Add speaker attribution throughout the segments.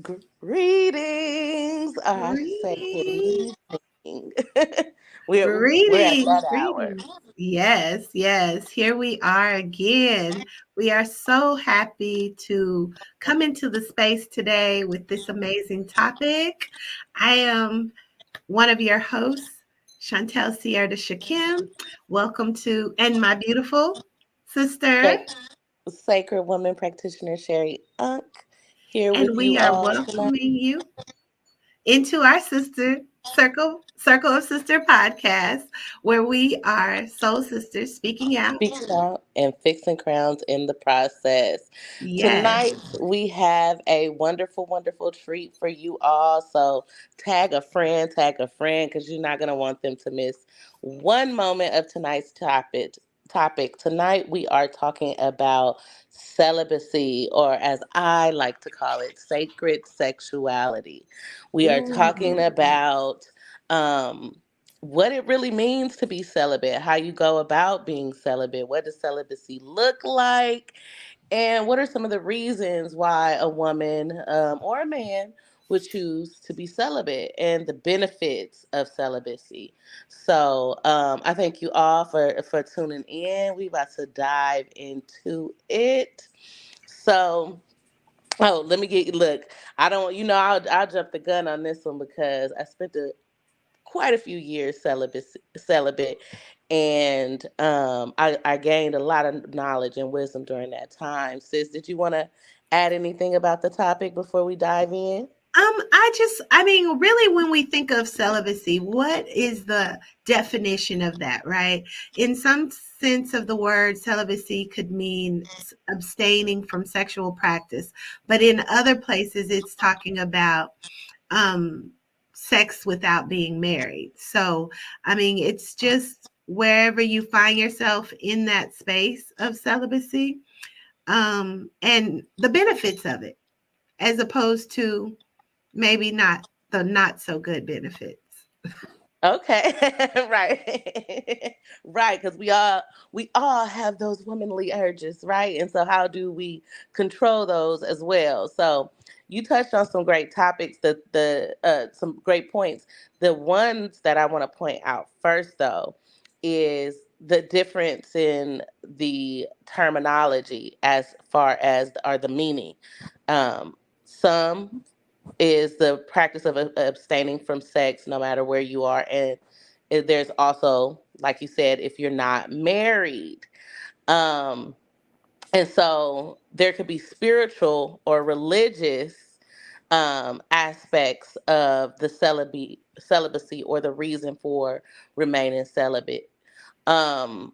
Speaker 1: Greetings, or I should say good
Speaker 2: Greetings.
Speaker 1: evening. we're at
Speaker 2: Greetings.
Speaker 1: that hour.
Speaker 2: Greetings. Yes, yes. Here we are again. We are so happy to come into the space today with this amazing topic. I am one of your hosts, Chantel Sierra Shakim. Welcome to, and my beautiful sister.
Speaker 1: Sac- Sacred Woman Practitioner Sherry Unk here
Speaker 2: And
Speaker 1: with
Speaker 2: we
Speaker 1: you
Speaker 2: are
Speaker 1: all tonight.
Speaker 2: welcoming you into our sister circle of sister podcast, where we are soul sisters speaking out.
Speaker 1: Speaking out and fixing crowns in the process.
Speaker 2: Yes.
Speaker 1: Tonight, we have a wonderful, wonderful treat for you all. So, tag a friend, because you're not going to want them to miss one moment of tonight's topic. Tonight, we are talking about celibacy, or as I like to call it, sacred sexuality. We are talking
Speaker 2: Ooh.
Speaker 1: about. Um, what it really means to be celibate, how you go about being celibate, what does celibacy look like, and what are some of the reasons why a woman or a man would choose to be celibate and the benefits of celibacy. So I thank you all for tuning in. We about to dive into it. So let me get look. I don't, I'll jump the gun on this one because I spent quite a few years celibate, and I gained a lot of knowledge and wisdom during that time. Sis, did you want to add anything about the topic before we dive in?
Speaker 2: I mean, really, when we think of celibacy, what is the definition of that, right? In some sense of the word, celibacy could mean abstaining from sexual practice, but in other places, it's talking about um, sex without being married. So, I mean, it's just wherever you find yourself in that space of celibacy, and the benefits of it, as opposed to maybe not the not so good benefits.
Speaker 1: Okay, right, right, because we all have those womanly urges, right? And so, how do we control those as well? So, you touched on some great topics, the some great points. The ones that I want to point out first, though, is the difference in the terminology as far as or the meaning. Some is the practice of abstaining from sex no matter where you are, and there's also, like you said, if you're not married. um and so there could be spiritual or religious aspects of the celibacy or the reason for remaining celibate. um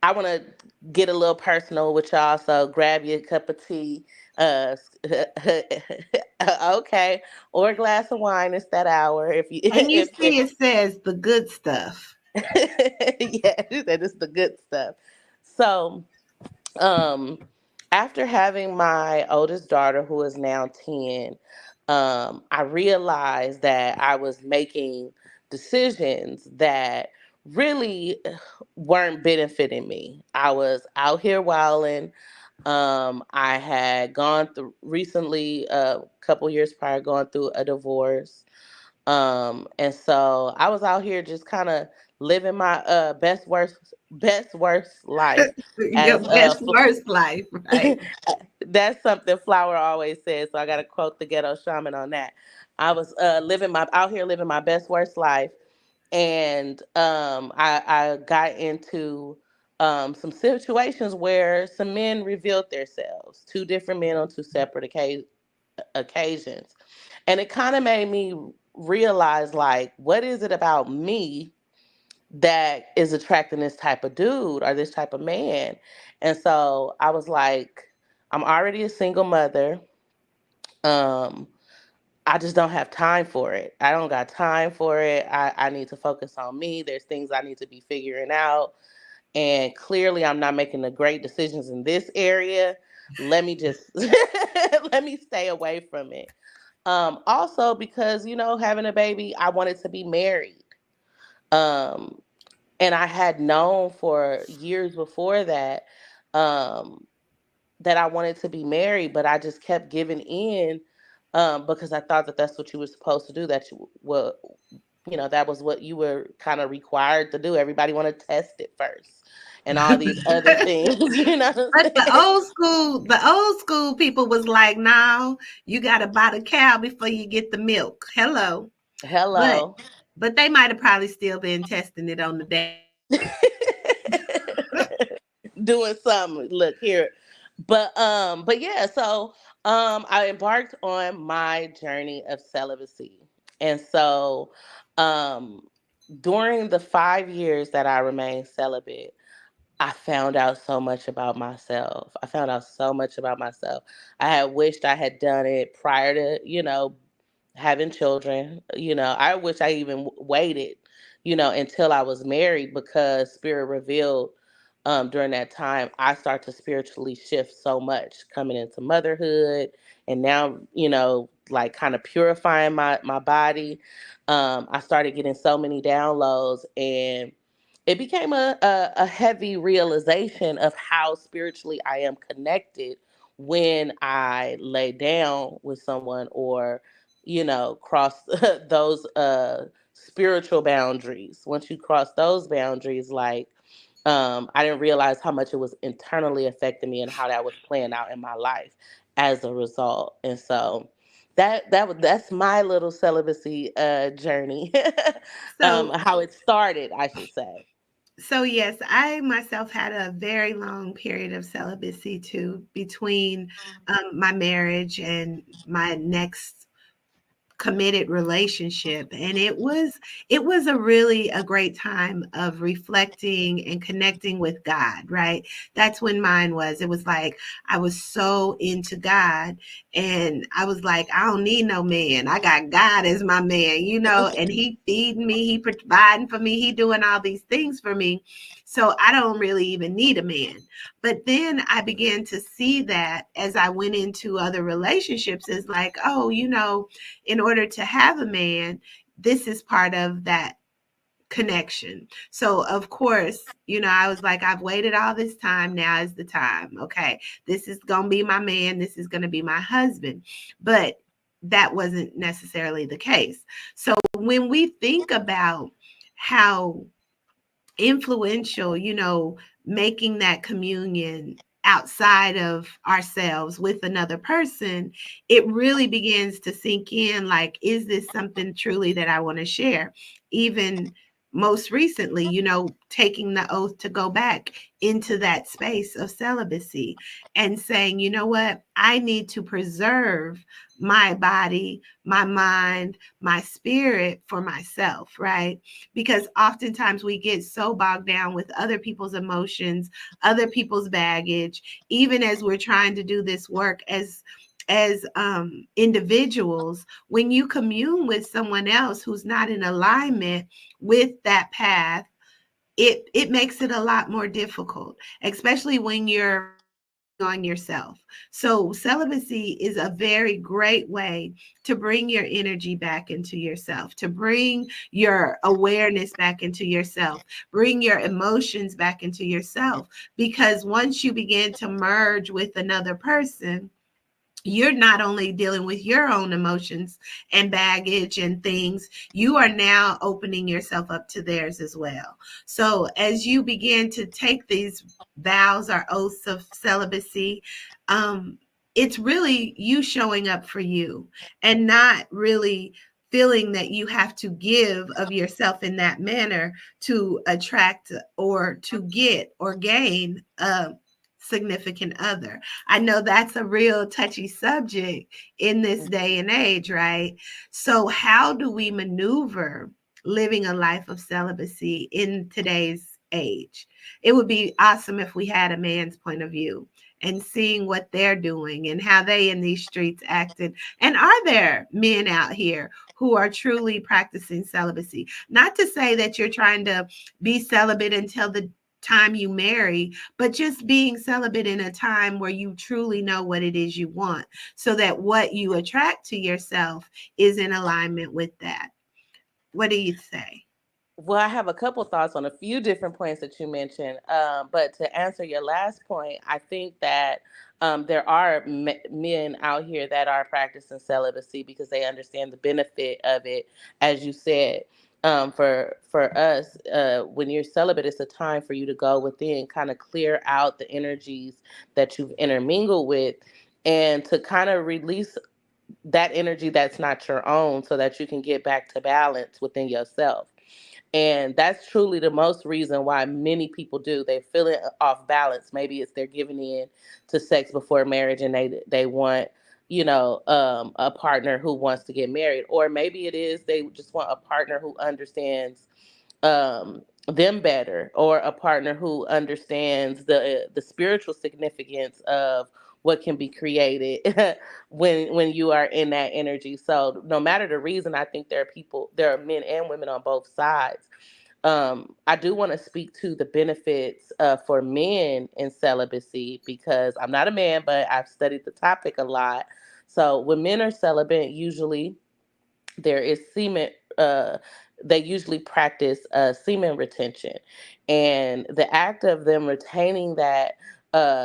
Speaker 1: I want to get a little personal with y'all, so grab you a cup of tea, uh, okay, or a glass of wine. It's that hour. If you,
Speaker 2: And you
Speaker 1: if
Speaker 2: see, it says the good stuff.
Speaker 1: yeah, she said it's the good stuff. So, um, after having my oldest daughter, who is now 10, I realized that I was making decisions that really weren't benefiting me. I was out here wilding. I had gone through recently, a couple years prior, gone through a divorce. And so I was out here just kind of living my best worst life
Speaker 2: Your
Speaker 1: as
Speaker 2: best worst life, right?
Speaker 1: that's something Flower always says. So I got to quote the ghetto shaman on that. I was out here living my best worst life, and I got into some situations where some men revealed themselves, two different men on two separate occasions, and it kind of made me realize, like, what is it about me that is attracting this type of dude or this type of man? And so I was like, I'm already a single mother. um I just don't have time for it. I don't got time for it. I need to focus on me. There's things I need to be figuring out. And clearly I'm not making the great decisions in this area. Let me just let me stay away from it. Also because, having a baby, I wanted to be married. Um, and I had known for years before that, um, that I wanted to be married, but I just kept giving in, because I thought that that's what you were supposed to do. That you were, that was what you were kind of required to do. Everybody want to test it first, and all these other things. You know what
Speaker 2: But
Speaker 1: I'm saying?
Speaker 2: the old school people was like, "No, you got to buy the cow before you get the milk." Hello, but
Speaker 1: Hello.
Speaker 2: they might have probably still been testing it on the daddy.
Speaker 1: Doing something. Look here. But yeah, so I embarked on my journey of celibacy. And so um during the 5 years that I remained celibate, I found out so much about myself. I found out so much about myself. I had wished I had done it prior to, having children. I wish I even waited, until I was married, because Spirit revealed during that time I start to spiritually shift so much coming into motherhood, and now, like kind of purifying my body. I started getting so many downloads, and it became a heavy realization of how spiritually I am connected when I lay down with someone, or cross those spiritual boundaries. Once you cross those boundaries, like, I didn't realize how much it was internally affecting me and how that was playing out in my life as a result. And so that's my little celibacy journey.
Speaker 2: So
Speaker 1: How it started, I should say.
Speaker 2: yes, I myself had a very long period of celibacy too, between my marriage and my next committed relationship, and it was a great time of reflecting and connecting with God, right? That's when mine was. It was like I was so into God, and I was like, I don't need no man. I got God as my man, and he feeding me, he providing for me, he doing all these things for me. So I don't really even need a man. But then I began to see that as I went into other relationships, is like, oh, in order to have a man, this is part of that connection. So, of course, I was like, I've waited all this time. Now is the time. Okay. This is going to be my man. This is going to be my husband. But that wasn't necessarily the case. So, when we think about how influential, making that communion outside of ourselves with another person, it really begins to sink in, like, is this something truly that I want to share? Even most recently, taking the oath to go back into that space of celibacy and saying, you know what, I need to preserve my body, my mind, my spirit for myself, right? Because oftentimes we get so bogged down with other people's emotions, other people's baggage, even as we're trying to do this work as individuals. When you commune with someone else who's not in alignment with that path, it makes it a lot more difficult, especially when you're focusing on yourself. So celibacy is a very great way to bring your energy back into yourself, to bring your awareness back into yourself, bring your emotions back into yourself. Because once you begin to merge with another person, you're not only dealing with your own emotions and baggage and things, you are now opening yourself up to theirs as well. So, as you begin to take these vows or oaths of celibacy, um, it's really you showing up for you and not really feeling that you have to give of yourself in that manner to attract or to get or gain a significant other. I know that's a real touchy subject in this day and age, right? So, how do we maneuver living a life of celibacy in today's age? It would be awesome if we had a man's point of view and seeing what they're doing and how they in these streets acted. And are there men out here who are truly practicing celibacy? Not to say that you're trying to be celibate until the time you marry, but just being celibate in a time where you truly know what it is you want, so that what you attract to yourself is in alignment with that. What do you say?
Speaker 1: Well, I have a couple thoughts on a few different points that you mentioned. But to answer your last point, I think that There are men out here that are practicing celibacy because they understand the benefit of it. As you said, for us, when you're celibate, it's a time for you to go within, kind of clear out the energies that you've intermingled with, and to kind of release that energy that's not your own, so that you can get back to balance within yourself. And that's truly the most reason why many people do. They feel it off balance. Maybe it's they're giving in to sex before marriage, and they want, a partner who wants to get married. Or maybe it is they just want a partner who understands them better, or a partner who understands the spiritual significance of what can be created when you are in that energy. So no matter the reason, I think there are men and women on both sides. I do want to speak to the benefits for men in celibacy, because I'm not a man, but I've studied the topic a lot. So when men are celibate, usually there is semen. They usually practice semen retention, and the act of them retaining that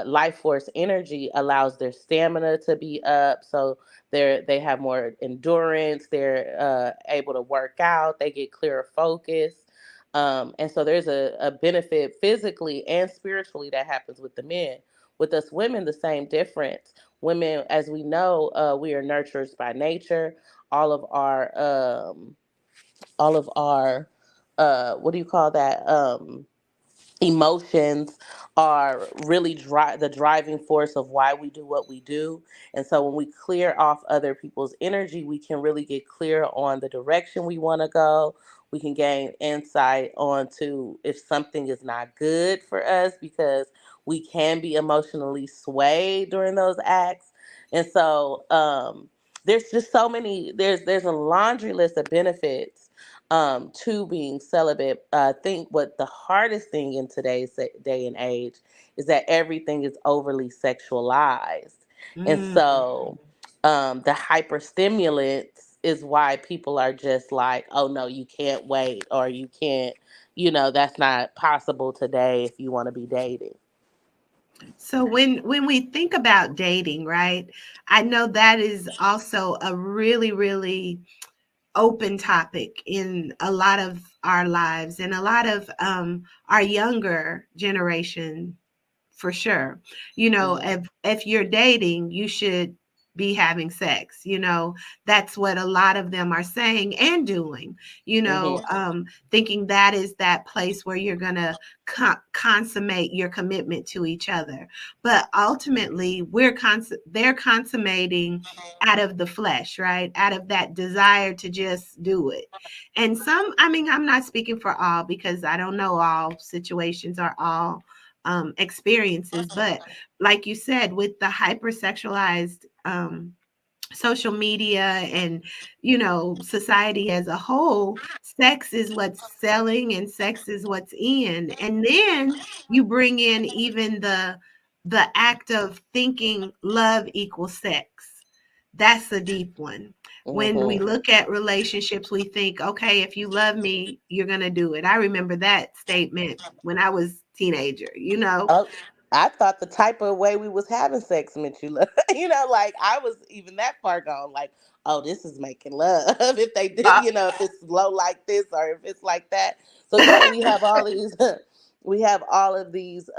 Speaker 1: life force energy allows their stamina to be up. So they have more endurance. They're able to work out. They get clearer focus. And so there's a benefit physically and spiritually that happens with the men. With us women, the same difference. Women, as we know, we are nurturers by nature. All of our all of our what do you call that, emotions are really the driving force of why we do what we do. And so when we clear off other people's energy, we can really get clear on the direction we want to go. We can gain insight onto if something is not good for us, because we can be emotionally swayed during those acts. And so there's just so many, there's a laundry list of benefits to being celibate. I think what the hardest thing in today's day and age is that everything is overly sexualized. And
Speaker 2: Mm.
Speaker 1: so the hyperstimulants is why people are just like, oh no, you can't wait, or you can't, that's not possible today if you want to be dating.
Speaker 2: So when we think about dating, right? I know that is also a really, really open topic in a lot of our lives and a lot of our younger generation, for sure.
Speaker 1: Hmm.
Speaker 2: If you're dating, you should be having sex. That's what a lot of them are saying and doing.
Speaker 1: Hmm.
Speaker 2: Thinking that is that place where you're gonna consummate your commitment to each other. But ultimately, they're consummating out of the flesh, right? Out of that desire to just do it. And some, I mean, I'm not speaking for all because I don't know all situations or all experiences. But like you said, with the hypersexualized social media and society as a whole, sex is what's selling and sex is what's in. And then you bring in even the act of thinking love equals sex. That's a deep one. When we
Speaker 1: Hmm.
Speaker 2: look at relationships, we think, okay, if you love me, you're going to do it. I remember that statement when I was teenager.
Speaker 1: Oh, I thought the type of way we was having sex meant you love. Like I was even that far gone. Like, oh, this is making love. If they did,
Speaker 2: Uh,
Speaker 1: if it's low like this or if it's like that. So yeah, we have all these. We have all of these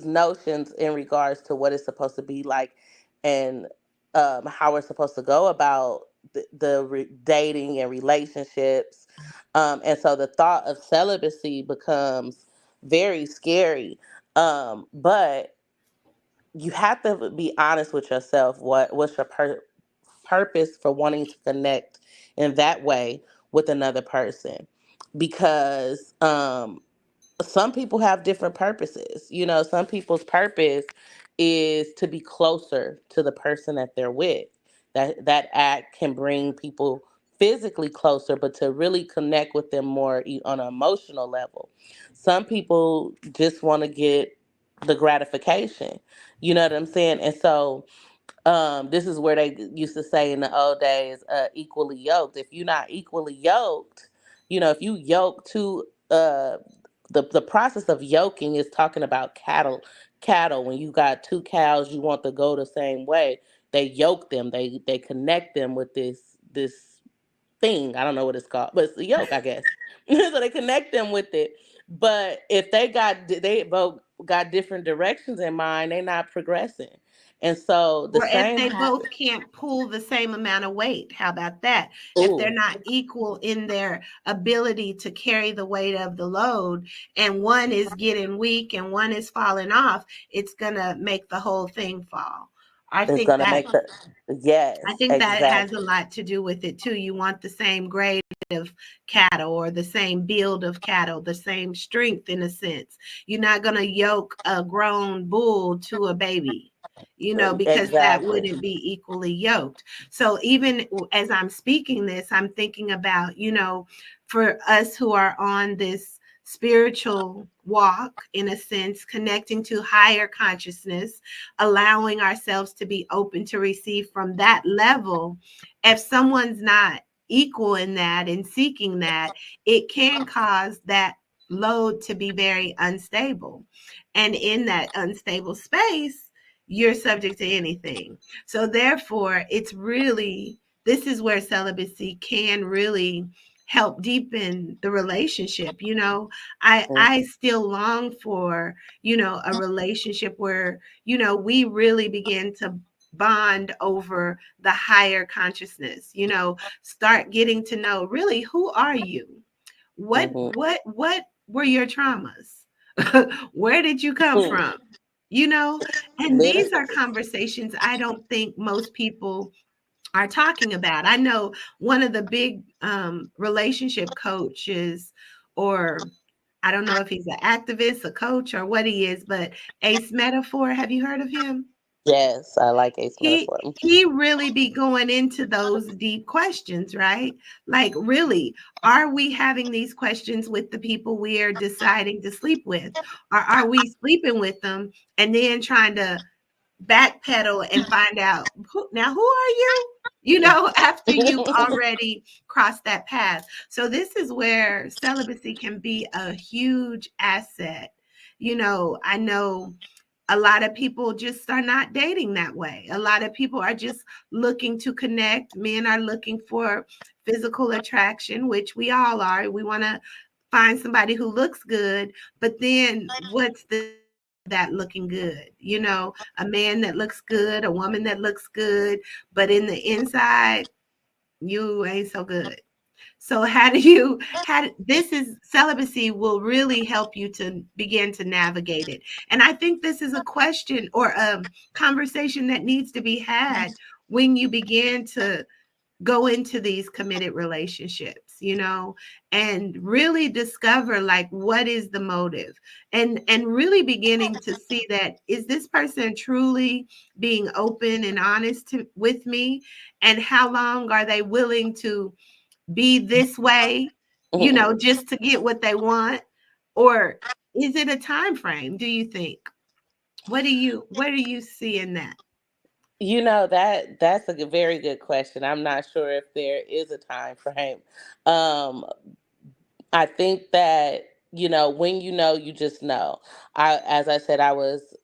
Speaker 1: notions in regards to what it's supposed to be like, and how we're supposed to go about dating and relationships. And so the thought of celibacy becomes very scary. But you have to be honest with yourself. What's your purpose for wanting to connect in that way with another person? Because some people have different purposes. Some people's purpose is to be closer to the person that they're with. That act can bring people physically closer, but to really connect with them more on an emotional level. Some people just want to get the gratification. You know what I'm saying? And so this is where they used to say in the old days, equally yoked. If you're not equally yoked, if you yoke to the process of yoking is talking about cattle. When you got two cows, you want to go the same way. They yoke them. They connect them with this thing. I don't know what it's called, but it's a yoke, I guess. So they connect them with it. But if they both got different directions in mind, they're not progressing. And so the
Speaker 2: Or if
Speaker 1: same
Speaker 2: they
Speaker 1: happens.
Speaker 2: both can't pull the same amount of weight, how about that? If they're
Speaker 1: Ooh,
Speaker 2: not equal in their ability to carry the weight of the load, and one is getting weak and one is falling off, it's going to make the whole thing fall. I
Speaker 1: it's
Speaker 2: think
Speaker 1: gonna
Speaker 2: that
Speaker 1: make the
Speaker 2: I
Speaker 1: yes,
Speaker 2: think that has a
Speaker 1: exactly.
Speaker 2: lot to do with it too. You want the same grade of cattle or the same build of cattle, the same strength in a sense. You're not going to yoke a grown bull to a baby, because that
Speaker 1: Exactly.
Speaker 2: wouldn't be equally yoked. So even as I'm speaking this, I'm thinking about, for us who are on this spiritual walk, in a sense, connecting to higher consciousness, allowing ourselves to be open to receive from that level. If someone's not equal in that and seeking that, it can cause that load to be very unstable. And in that unstable space, you're subject to anything. So, therefore, this is where celibacy can really help deepen the relationship. I still long for, a relationship where, we really begin to bond over the higher consciousness, start getting to know really who are you? What
Speaker 1: Mm-hmm.
Speaker 2: what were your traumas? Where did you come from? You know, and these
Speaker 1: Literally.
Speaker 2: are conversations I don't think most people are talking about. I know one of the big relationship coaches, or I don't know if he's an activist, a coach, or what he is, but Ace Metaphor. Have you heard of him?
Speaker 1: Yes, I like Ace
Speaker 2: he
Speaker 1: Metaphor.
Speaker 2: he really be going into those deep questions, right? Like, really, are we having these questions with the people we are deciding to sleep with, or are we sleeping with them and then trying to backpedal and find out now, who are you, after you've already crossed that path? So this is where celibacy can be a huge asset. I know a lot of people just are not dating that way. A lot of people are just looking to connect. Men are looking for physical attraction, which we all are. We want to find somebody who looks good, but then what's the inside of that looking good? A man that looks good, a woman that looks good, but in the inside, you ain't so good. So this is celibacy will really help you to begin to navigate it. And I think this is a question or a conversation that needs to be had when you begin to go into these committed relationships, and really discover, like, what is the motive, and really beginning to see that, is this person truly being open and honest with me, and how long are they willing to be this way, just to get what they want? Or is it a time frame, do you think? What do you see in that?
Speaker 1: That's a very good question. I'm not sure if there is a time frame. Um, I think that when you just know. As I said, I was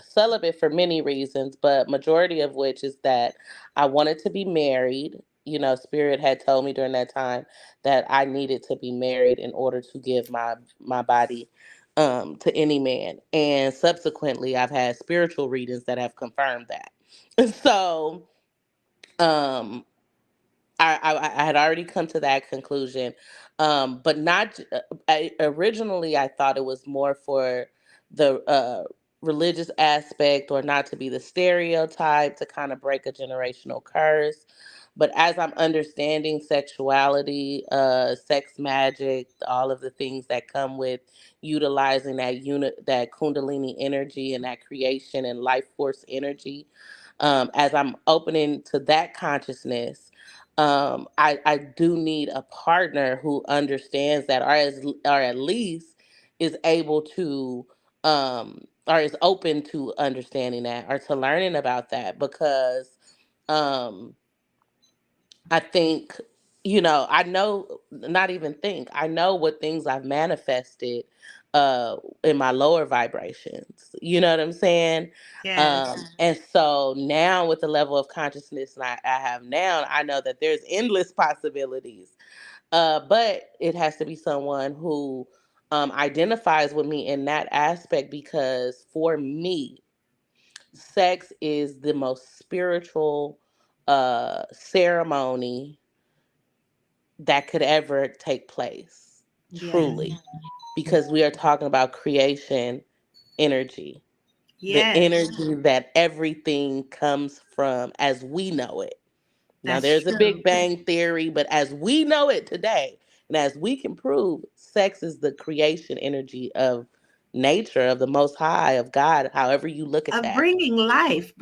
Speaker 1: celibate for many reasons, but majority of which is that I wanted to be married. Spirit had told me during that time that I needed to be married in order to give my body to any man, and subsequently, I've had spiritual readings that have confirmed that. So, um, I had already come to that conclusion, but not. Originally, I thought it was more for the religious aspect, or not to be the stereotype, to kind of break a generational curse. But as I'm understanding sexuality, sex magic, all of the things that come with utilizing that Kundalini energy and that creation and life force energy, as I'm opening to that consciousness, I do need a partner who understands that, or at least is able to, or is open to understanding that, or to learning about that, because um, I think, I know, not even think, I know what things I've manifested uh in my lower vibrations. You know what I'm saying?
Speaker 2: Yes.
Speaker 1: And so now with the level of consciousness I have now, I know that there's endless possibilities. But it has to be someone who identifies with me in that aspect, because for me, sex is the most spiritual ceremony that could ever take place,
Speaker 2: Yes.
Speaker 1: truly, because we are talking about creation energy, the
Speaker 2: Yes.
Speaker 1: energy that everything comes from as we know it. Now,
Speaker 2: That's
Speaker 1: there's a
Speaker 2: true.
Speaker 1: Big Bang theory, but as we know it today, and as we can prove, sex is the creation energy of nature, of the Most High, of God, however you look at
Speaker 2: Of
Speaker 1: that,
Speaker 2: bringing life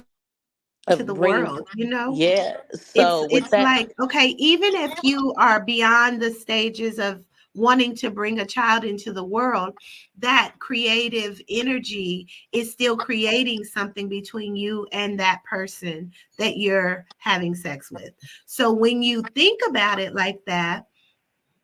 Speaker 2: into the
Speaker 1: of bringing,
Speaker 2: world, you know?
Speaker 1: yeah.
Speaker 2: It's
Speaker 1: So, with
Speaker 2: it's
Speaker 1: that,
Speaker 2: like, okay, even if you are beyond the stages of wanting to bring a child into the world, that creative energy is still creating something between you and that person that you're having sex with. So when you think about it like that,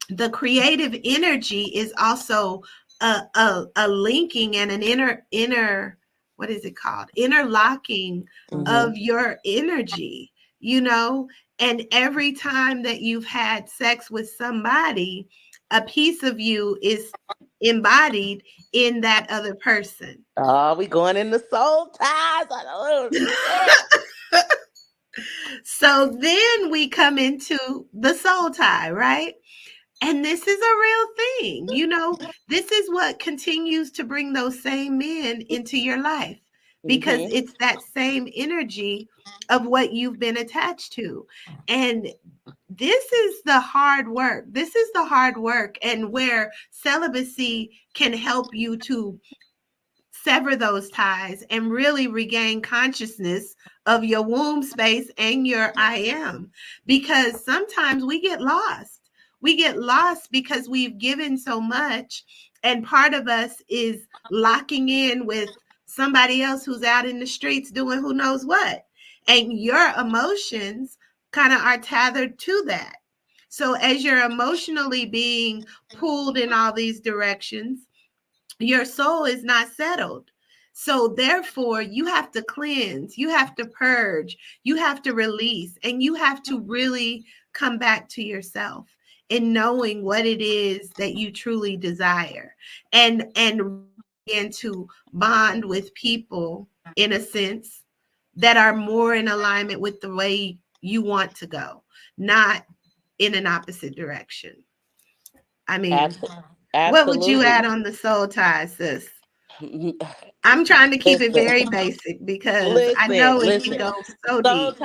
Speaker 2: the creative energy is also a linking and an inner, what is it called, interlocking
Speaker 1: hmm
Speaker 2: of your energy, you know. And every time that you've had sex with somebody, a piece of you is embodied in that other person.
Speaker 1: oh, we going into soul ties. I don't shit.
Speaker 2: So then we come into the soul tie, right? And this is a real thing. You know, this is what continues to bring those same men into your life, because
Speaker 1: hmm
Speaker 2: it's that same energy of what you've been attached to. And this is the hard work. This is the hard work, and where celibacy can help you to sever those ties and really regain consciousness of your womb space and your I am. Because sometimes we get lost. We get lost because we've given so much, and part of us is locking in with somebody else who's out in the streets doing who knows what. And your emotions kind of are tethered to that. So as you're emotionally being pulled in all these directions, your soul is not settled. So therefore, you have to cleanse, you have to purge, you have to release, and you have to really come back to yourself in knowing what it is that you truly desire, and really begin to bond with people in a sense that are more in alignment with the way you want to go, not in an opposite direction. I mean, what would you
Speaker 1: Absolutely.
Speaker 2: add on the soul tie, sis? I'm trying to keep it
Speaker 1: Listen.
Speaker 2: very basic because I
Speaker 1: Listen,
Speaker 2: know it can
Speaker 1: listen.
Speaker 2: go so deep.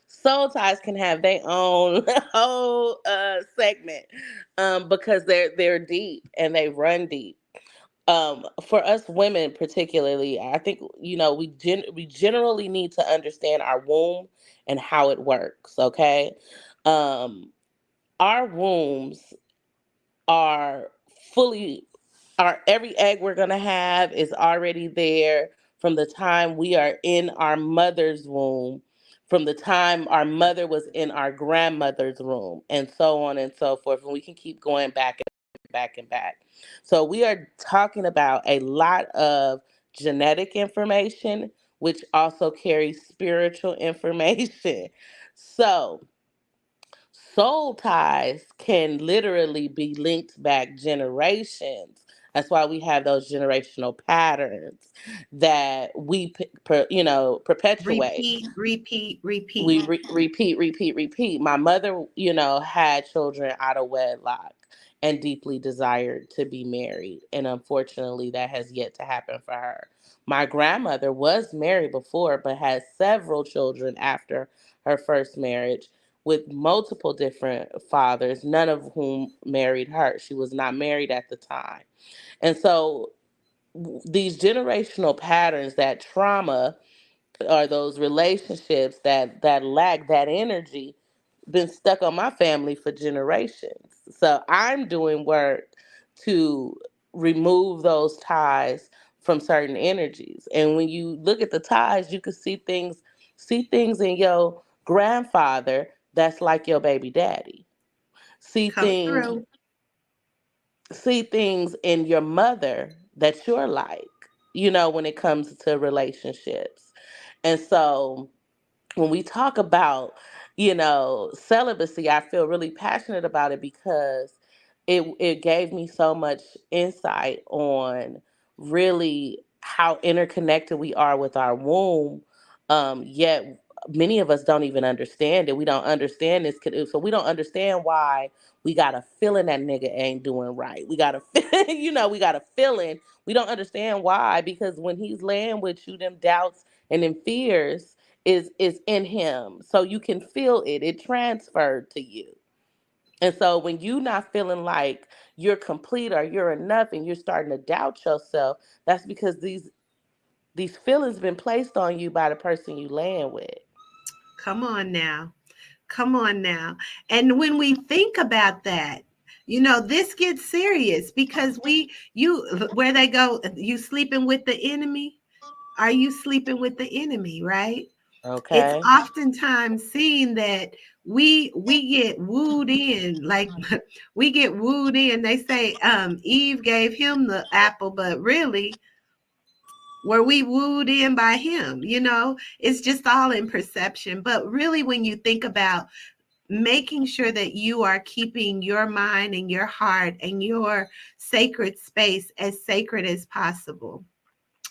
Speaker 1: Soul ties can have their own whole segment, because they're deep and they run deep. For us women particularly, I think, we generally need to understand our womb and how it works. Okay, um, our wombs are fully our every egg we're going to have is already there from the time we are in our mother's womb, from the time our mother was in our grandmother's womb, and so on and so forth, and we can keep going back and back and back. So we are talking about a lot of genetic information, which also carries spiritual information. So soul ties can literally be linked back generations. That's why we have those generational patterns that perpetuate.
Speaker 2: Repeat, repeat,
Speaker 1: We
Speaker 2: repeat.
Speaker 1: repeat. My mother, had children out of wedlock and deeply desired to be married. And unfortunately, that has yet to happen for her. My grandmother was married before, but had several children after her first marriage with multiple different fathers, none of whom married her. She was not married at the time. And so these generational patterns, that trauma, or those relationships that lack that energy, been stuck on my family for generations. So I'm doing work to remove those ties from certain energies. And when you look at the ties, you can see things in your grandfather that's like your baby daddy. See
Speaker 2: Come
Speaker 1: things
Speaker 2: through.
Speaker 1: see things in your mother that you're like, when it comes to relationships. And so when we talk about, celibacy, I feel really passionate about it because it gave me so much insight on really how interconnected we are with our womb. Yet many of us don't even understand it. We don't understand this. So we don't understand why we got a feeling that nigga ain't doing right. We got a, we got a feeling. We don't understand why, because when he's laying with you, them doubts and them fears is in him, so you can feel it transferred to you. And so when you not feeling like you're complete or you're enough and you're starting to doubt yourself, that's because these feelings been placed on you by the person you laying with.
Speaker 2: Come on now. Come on now. And when we think about that, this gets serious because where they go, you sleeping with the enemy? Are you sleeping with the enemy, right? It's
Speaker 1: Okay.
Speaker 2: oftentimes seen that we get wooed in, like we get wooed in. They say Eve gave him the apple, but really were we wooed in by him? It's just all in perception. But really, when you think about making sure that you are keeping your mind and your heart and your sacred space as sacred as possible,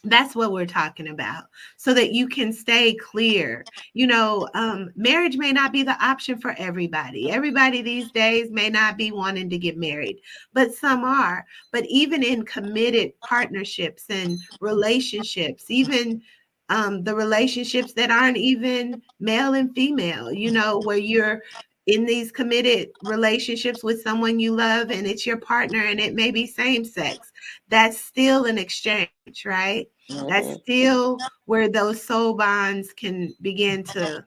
Speaker 2: that's what we're talking about, so that you can stay clear. Marriage may not be the option for everybody. Everybody these days may not be wanting to get married, but some are. But even in committed partnerships and relationships, even the relationships that aren't even male and female, where you're in these committed relationships with someone you love and it's your partner and it may be same sex, that's still an exchange, right? That's
Speaker 1: Hmm.
Speaker 2: still where those soul bonds can begin to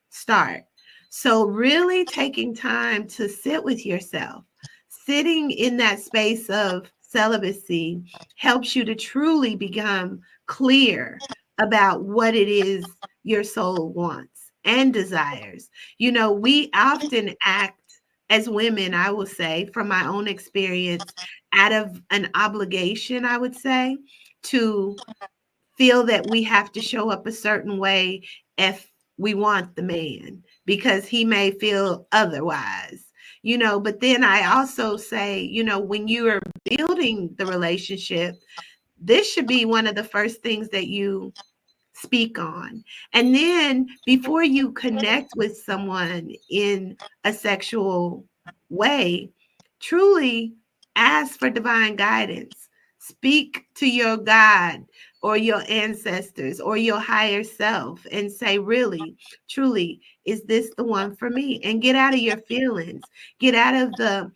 Speaker 2: start. So, really taking time to sit with yourself, sitting in that space of celibacy helps you to truly become clear about what it is your soul wants and desires. We often act as women, I will say, from my own experience, out of an obligation, I would say, to feel that we have to show up a certain way if we want the man because he may feel otherwise. But then I also say, when you are building the relationship, this should be one of the first things that you speak on. And then before you connect with someone in a sexual way, truly ask for divine guidance. Speak to your God or your ancestors or your higher self and say, really, truly, is this the one for me? And get out of your feelings. Get out of the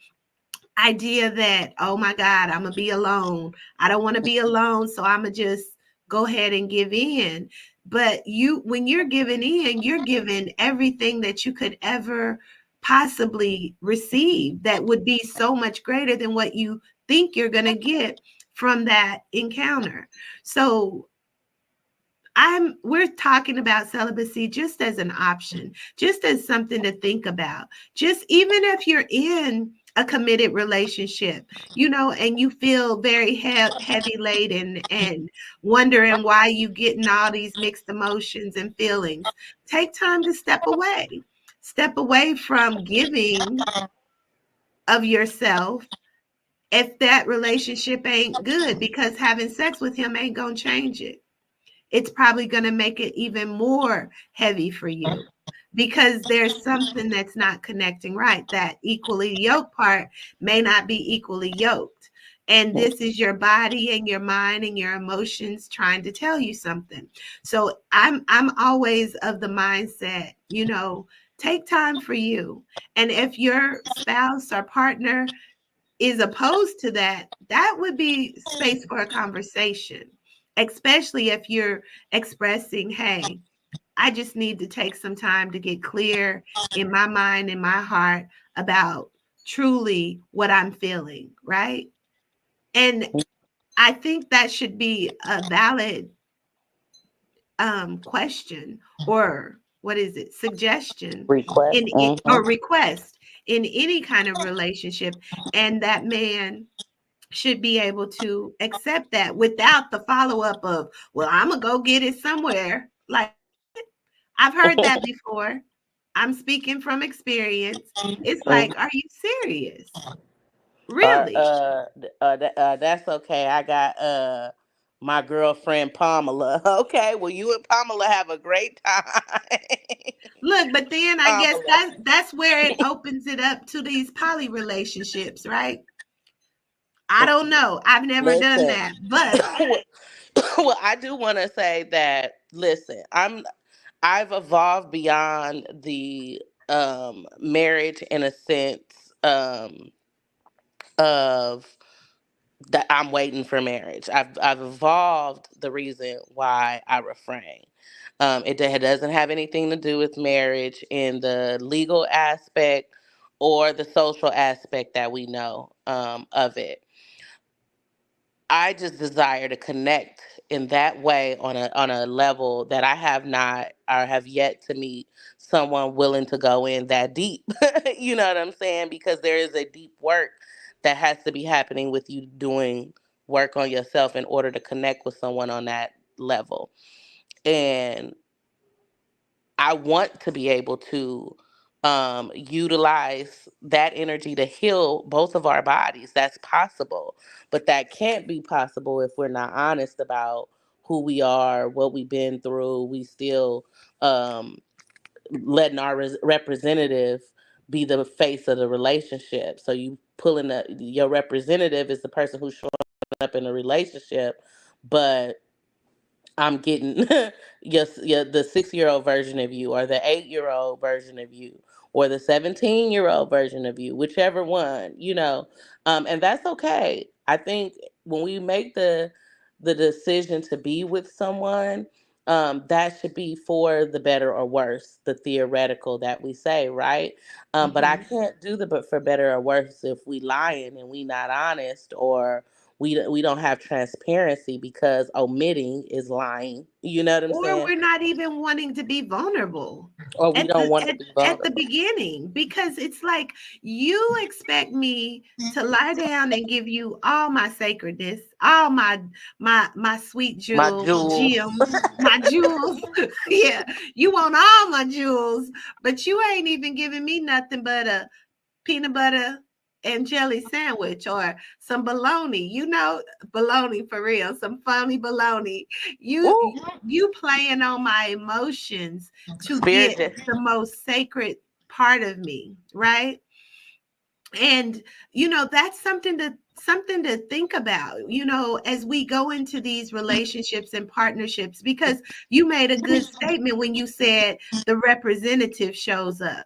Speaker 2: idea that, oh my God, I'm gonna be alone. I don't want to be alone, so I'm gonna just go ahead and give in. But when you're giving in, you're giving everything that you could ever possibly receive that would be so much greater than what you think you're gonna get from that encounter. So we're talking about celibacy just as an option, just as something to think about. Just even if you're in a committed relationship, and you feel very heavy laden and wondering why you getting all these mixed emotions and feelings, take time to step away. Step away from giving of yourself if that relationship ain't good, because having sex with him ain't gonna change it. It's probably going to make it even more heavy for you because there's something that's not connecting right. That equally yoked part may not be equally yoked. And this is your body and your mind and your emotions trying to tell you something. So I'm always of the mindset, take time for you. And if your spouse or partner is opposed to that, that would be space for a conversation, especially if you're expressing, hey, I just need to take some time to get clear in my mind and my heart about truly what I'm feeling, right? And I think that should be a valid question, or what is it, suggestion
Speaker 1: Request.
Speaker 2: in
Speaker 1: Hmm.
Speaker 2: or request in any kind of relationship. And that man should be able to accept that without the follow up of, well, I'm going to go get it somewhere. Like, what? I've heard that before. I'm speaking from experience. It's like, are you serious?
Speaker 1: Or
Speaker 2: Really?
Speaker 1: that's okay. I got my girlfriend Pamela. Okay, well you and Pamela have a great time.
Speaker 2: Look, but then I guess
Speaker 1: Pamela,
Speaker 2: that's where it opens it up to these poly relationships, right? I don't know. I've never done
Speaker 1: listen.
Speaker 2: that, but
Speaker 1: Well, I do want to say that. Listen, I've evolved beyond the marriage in a sense of that I'm waiting for marriage. I've evolved the reason why I refrain. Doesn't have anything to do with marriage in the legal aspect or the social aspect that we know of it. I just desire to connect in that way on a level that I have not or have yet to meet someone willing to go in that deep. You know what I'm saying? Because there is a deep work that has to be happening with you doing work on yourself in order to connect with someone on that level. And I want to be able to utilize that energy to heal both of our bodies. That's possible, but that can't be possible if we're not honest about who we are, what we've been through. We still um, letting our representative be the face of the relationship. So you pulling your representative is the person who's showing up in a relationship, but I'm getting your the 6 year old version of you, or the 8 year old version of you, or the 17-year old version of you, whichever one, and that's okay. I think when we make the decision to be with someone, that should be for the better or worse, the theoretical that we say, right? But I
Speaker 2: mhm.
Speaker 1: can't do the but for better or worse if we lying and we not honest, or we don't have transparency, because omitting is lying. You know what I'm
Speaker 2: Or
Speaker 1: saying?
Speaker 2: we're not even wanting to be vulnerable
Speaker 1: Or we
Speaker 2: at
Speaker 1: don't
Speaker 2: the
Speaker 1: want to
Speaker 2: at,
Speaker 1: be
Speaker 2: at the
Speaker 1: vulnerable.
Speaker 2: beginning, because it's like you expect me to lie down and give you all my sacredness, all my sweet
Speaker 1: My
Speaker 2: jewel
Speaker 1: jewels.
Speaker 2: gems, my jewels. Yeah, you want all my jewels, but you ain't even giving me nothing but a peanut butter and jelly sandwich or some bologna, bologna for real, some phony bologna. You
Speaker 1: Woo.
Speaker 2: you playing on my emotions to
Speaker 1: Spirit.
Speaker 2: get the most sacred part of me, right? And that's something to think about, as we go into these relationships and partnerships, because you made a good statement when you said the representative shows up.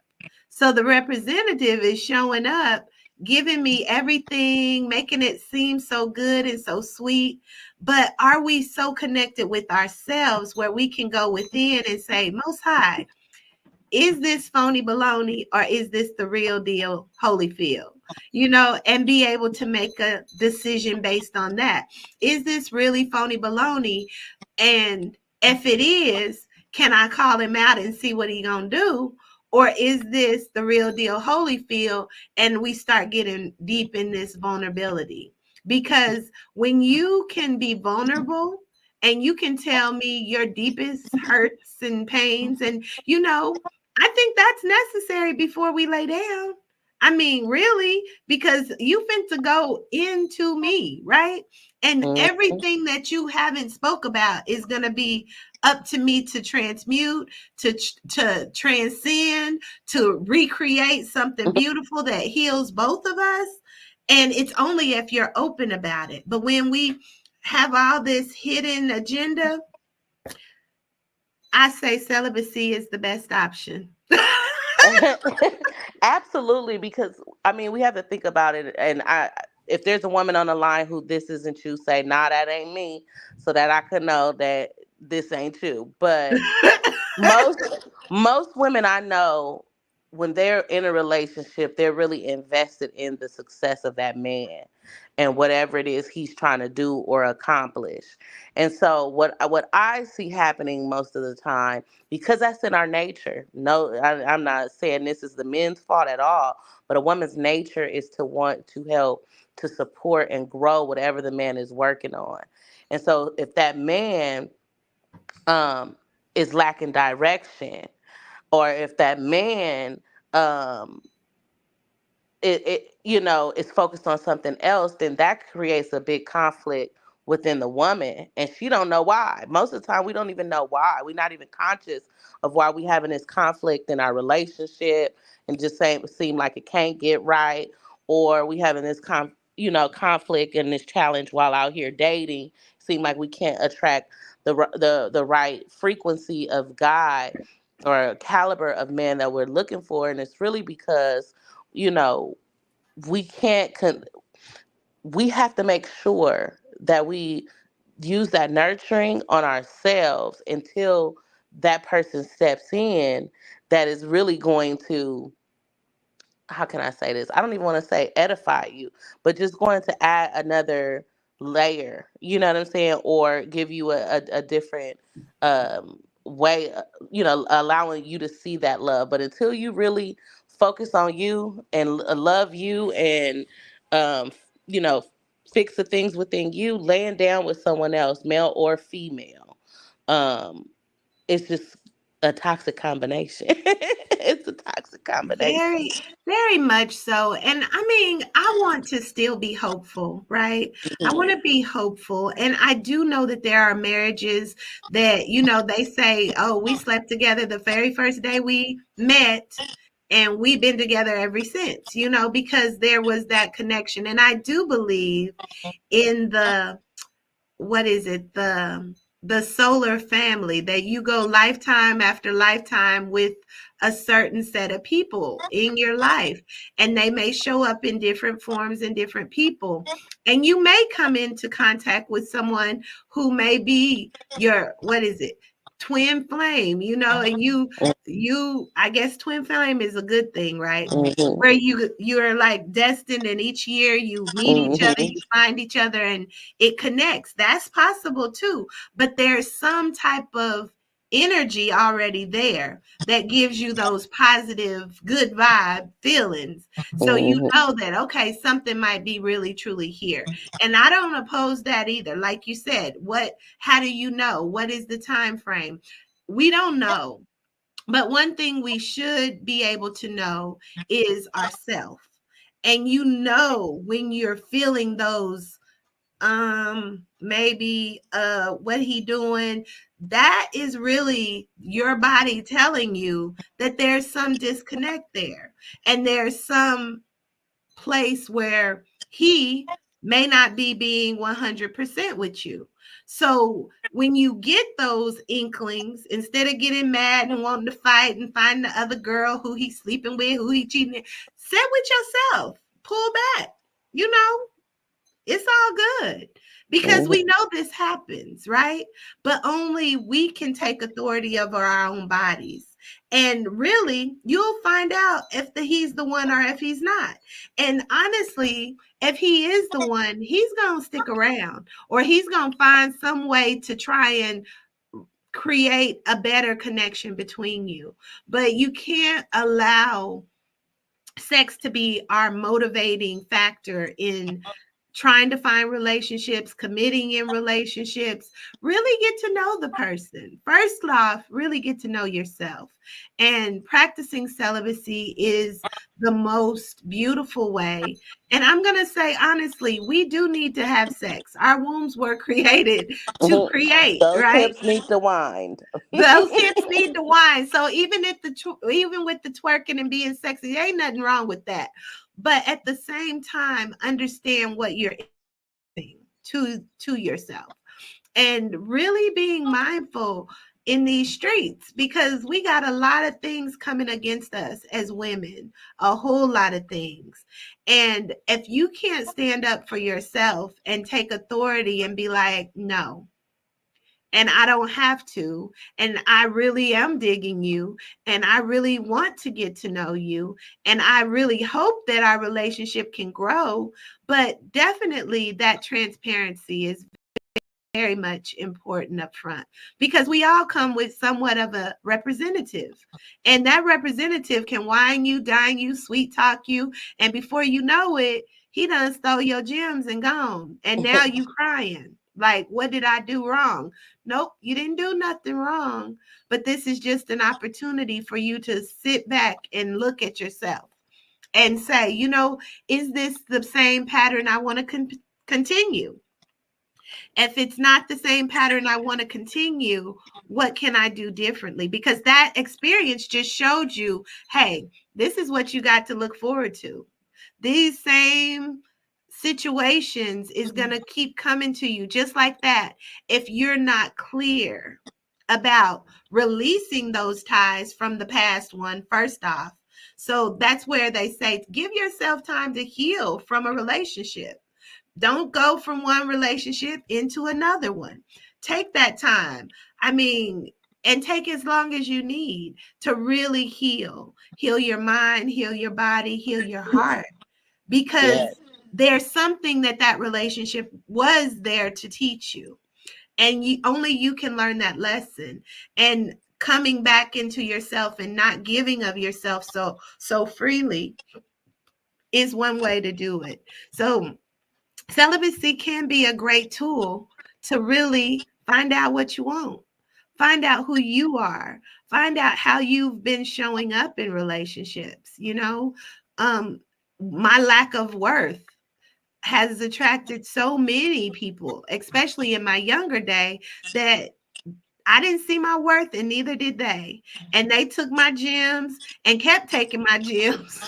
Speaker 2: So the representative is showing up, giving me everything, making it seem so good and so sweet. But are we so connected with ourselves where we can go within and say, Most High, is this phony baloney or is this the real deal, Holyfield? And be able to make a decision based on that. Is this really phony baloney? And if it is, can I call him out and see what he gonna do? Or is this the real deal, Holyfield? And we start getting deep in this vulnerability. Because when you can be vulnerable and you can tell me your deepest hurts and pains, and I think that's necessary before we lay down. I mean, really, because you fin to go into me, right? And
Speaker 1: Mm.
Speaker 2: everything that you haven't spoke about is going to be up to me to transmute, to transcend, to recreate something beautiful that heals both of us. And it's only if you're open about it. But when we have all this hidden agenda, I say celibacy is the best option.
Speaker 1: Absolutely, because I mean we have to think about it, and if there's a woman on the line who this isn't you, say, nah, that ain't me, so that I could know that this ain't you. But most most women I know when they're in a relationship, they're really invested in the success of that man and whatever it is he's trying to do or accomplish. And so what I see happening most of the time, because that's in our nature. No, I'm not saying this is the men's fault at all, but a woman's nature is to want to help, to support and grow whatever the man is working on. And so if that man um is lacking direction, or if that man um is focused on something else, then that creates a big conflict within the woman, and she don't know why. Most of the time we don't even know why. We're not even conscious of why we having this conflict in our relationship, and just saying seem like it can't get right, or we having this conflict and this challenge while out here dating, seem like we can't attract the right frequency of guy or caliber of man that we're looking for. And it's really because you know we can't we have to make sure that we use that nurturing on ourselves until that person steps in, that is really going to, how can I say this? I don't even want to say edify you, but just going to add another layer, you know what I'm saying? Or give you a different way, allowing you to see that love. But until you really focus on you and love you and, um, you know, fix the things within you, laying down with someone else, male or female, um, it's just a toxic combination. It's a toxic combination.
Speaker 2: Very, very much so. And I mean, I want to still be hopeful, right? I want to be hopeful. And I do know that there are marriages that, they say, oh, we slept together the very first day we met. And we've been together ever since, because there was that connection. And I do believe in the what is it, the solar family, that you go lifetime after lifetime with a certain set of people in your life, and they may show up in different forms and different people, and you may come into contact with someone who may be your, what is it, twin flame, and you I guess twin flame is a good thing, right?
Speaker 1: Mhm.
Speaker 2: Where you're like destined, and each year you meet each other,
Speaker 1: Mhm.
Speaker 2: you find each other, and it connects. That's possible too. But there's some type of energy already there that gives you those positive, good vibe feelings. So you
Speaker 1: Mhm.
Speaker 2: know that, okay, something might be really, truly here. And I don't oppose that either. Like you said, how do you know? What is the time frame? We don't know. But one thing we should be able to know is ourself. And when you're feeling those maybe what he doing, that is really your body telling you that there's some disconnect there, and there's some place where he may not be being 100% with you. So when you get those inklings, instead of getting mad and wanting to fight and find the other girl who he's sleeping with, who he cheating, sit with yourself, pull back, you know it's all good, because we
Speaker 1: Mhm.
Speaker 2: know this happens, right? But only we can take authority over our own bodies. And really, you'll find out if he's the one or if he's not. And honestly, if he is the one, he's going to stick around, or he's going to find some way to try and create a better connection between you. But you can't allow sex to be our motivating factor in trying to find relationships, committing in relationships. Really get to know the person. First off, really get to know yourself. And practicing celibacy is the most beautiful way. And I'm going to say, honestly, we do need to have sex. Our wombs were created to
Speaker 1: Mhm.
Speaker 2: create,
Speaker 1: Those
Speaker 2: right?
Speaker 1: hips need to wind.
Speaker 2: Those hips need to wine. So even with the twerking and being sexy, there ain't nothing wrong with that. But at the same time, understand what you're introducing to yourself, and really being mindful in these streets, because we got a lot of things coming against us as women, a whole lot of things. And if you can't stand up for yourself and take authority and be like, no, and I don't have to, and I really am digging you, and I really want to get to know you, and I really hope that our relationship can grow. But definitely that transparency is very much important up front, because we all come with somewhat of a representative. And that representative can wine you, dine you, sweet talk you, and before you know it, he done stole your gems and gone. And now you crying. Like, what did I do wrong? Nope, you didn't do nothing wrong. But this is just an opportunity for you to sit back and look at yourself and say, is this the same pattern I want to continue? If it's not the same pattern I want to continue, what can I do differently? Because that experience just showed you, hey, this is what you got to look forward to. These same situations is going to keep coming to you just like that if you're not clear about releasing those ties from the past one first off. So that's where they say give yourself time to heal from a relationship. Don't go from one relationship into another one. Take that time. I mean, and take as long as you need to really heal. Heal your mind, heal your body, heal your heart.
Speaker 1: Yeah,
Speaker 2: Because there's something that relationship was there to teach you. And only you can learn that lesson. And coming back into yourself and not giving of yourself so freely is one way to do it. So celibacy can be a great tool to really find out what you want, find out who you are, find out how you've been showing up in relationships. Um, my lack of worth has attracted so many people, especially in my younger day, that I didn't see my worth and neither did they. And they took my gems and kept taking my gems